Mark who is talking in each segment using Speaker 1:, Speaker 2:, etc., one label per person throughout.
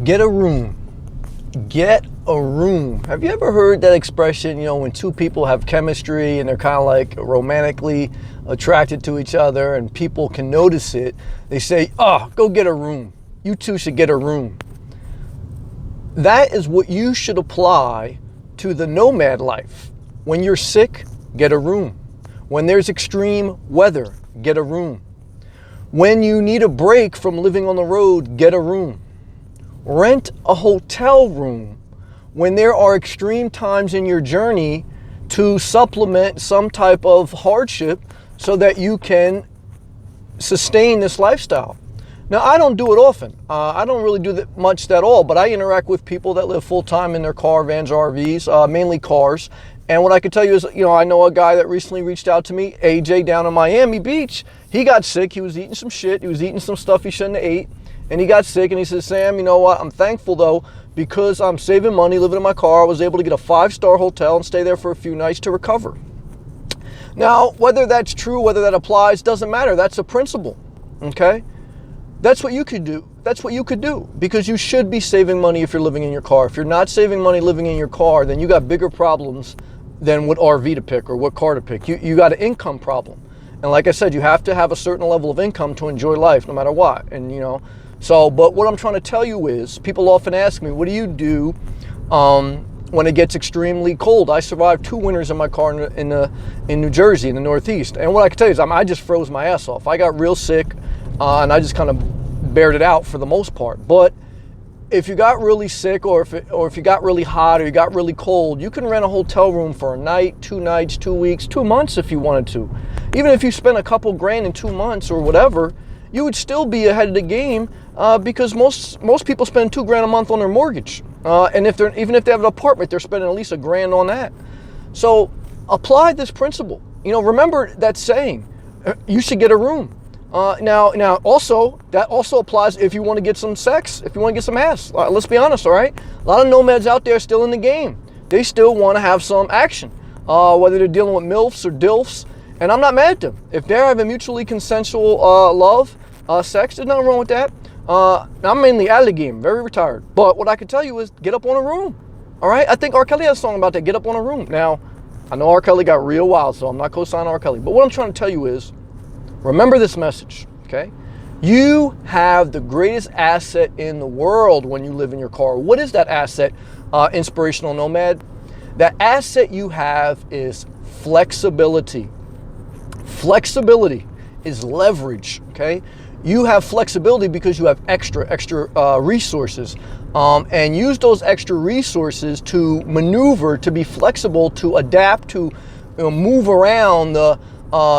Speaker 1: Get a room. Get a room. Have you ever heard that expression, when two people have chemistry and they're kind of like romantically attracted to each other and people can notice it? They say, oh, go get a room. You two should get a room. That is what you should apply to the nomad life. When you're sick, get a room. When there's extreme weather, get a room. When you need a break from living on the road, get a room. Rent a hotel room when there are extreme times in your journey to supplement some type of hardship so that you can sustain this lifestyle. Now, I don't do it often. I don't really do that much at all, but I interact with people that live full-time in their car, vans, RVs, mainly cars. And what I can tell you is, I know a guy that recently reached out to me, AJ, down in Miami Beach. He got sick. He was eating some shit. He was eating some stuff he shouldn't have ate. And he got sick, and he says, Sam, you know what? I'm thankful, though, because I'm saving money, living in my car. I was able to get a 5-star hotel and stay there for a few nights to recover. Now, whether that's true, whether that applies, doesn't matter. That's a principle, okay? That's what you could do. That's what you could do, because you should be saving money if you're living in your car. If you're not saving money living in your car, then you got bigger problems than what RV to pick or what car to pick. You got an income problem. And like I said, you have to have a certain level of income to enjoy life no matter what. And, but what I'm trying to tell you is, people often ask me, what do you do when it gets extremely cold? I survived 2 winters in my car in New Jersey, in the Northeast. And what I can tell you is I just froze my ass off. I got real sick and I just kind of bared it out for the most part. But if you got really sick or if you got really hot or you got really cold, you can rent a hotel room for a night, 2 nights, 2 weeks, 2 months if you wanted to. Even if you spent a couple grand in 2 months or whatever, you would still be ahead of the game because most people spend $2 grand a month on their mortgage. And even if they have an apartment, they're spending at least $1 grand on that. So apply this principle. Remember that saying, you should get a room. Now also, that also applies if you want to get some sex, if you want to get some ass. Let's be honest, all right? A lot of nomads out there still in the game. They still want to have some action, whether they're dealing with MILFs or DILFs. And I'm not mad at them. If they're having mutually consensual love, sex, there's nothing wrong with that. I'm mainly out of the game, very retired. But what I can tell you is get up on a room, all right? I think R. Kelly has a song about that, get up on a room. Now, I know R. Kelly got real wild, so I'm not co-signing R. Kelly. But what I'm trying to tell you is, remember this message, okay? You have the greatest asset in the world when you live in your car. What is that asset, inspirational nomad? That asset you have is flexibility. Flexibility is leverage, okay? You have flexibility because you have extra resources, and use those extra resources to maneuver, to be flexible, to adapt, to move around the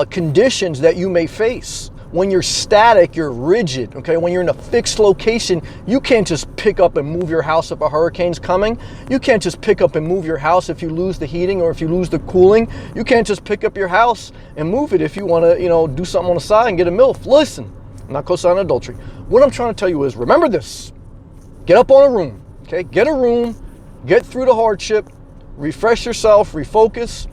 Speaker 1: conditions that you may face. When you're static, you're rigid, okay? When you're in a fixed location, you can't just pick up and move your house if a hurricane's coming. You can't just pick up and move your house if you lose the heating or if you lose the cooling. You can't just pick up your house and move it if you want to, do something on the side and get a MILF. Listen, I'm not co-signing adultery. What I'm trying to tell you is, remember this. Get up on a room, okay? Get a room, get through the hardship, refresh yourself, refocus,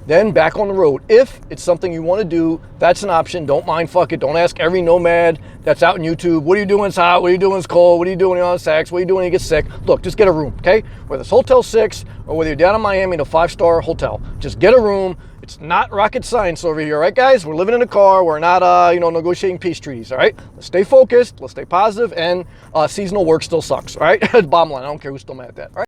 Speaker 1: then back on the road. If it's something you want to do, that's an option. Don't mind, fuck it. Don't ask every nomad that's out on YouTube, what are you doing when it's hot? What are you doing when it's cold? What are you doing when you're on sex? What are you doing when you get sick? Look, just get a room, okay? Whether it's Hotel 6 or whether you're down in Miami in a 5-star hotel, just get a room. It's not rocket science over here, right, guys? We're living in a car. We're not, negotiating peace treaties, all right? Let's stay focused. Let's stay positive, and seasonal work still sucks, all right? Bottom line, I don't care who's still mad at that, all right?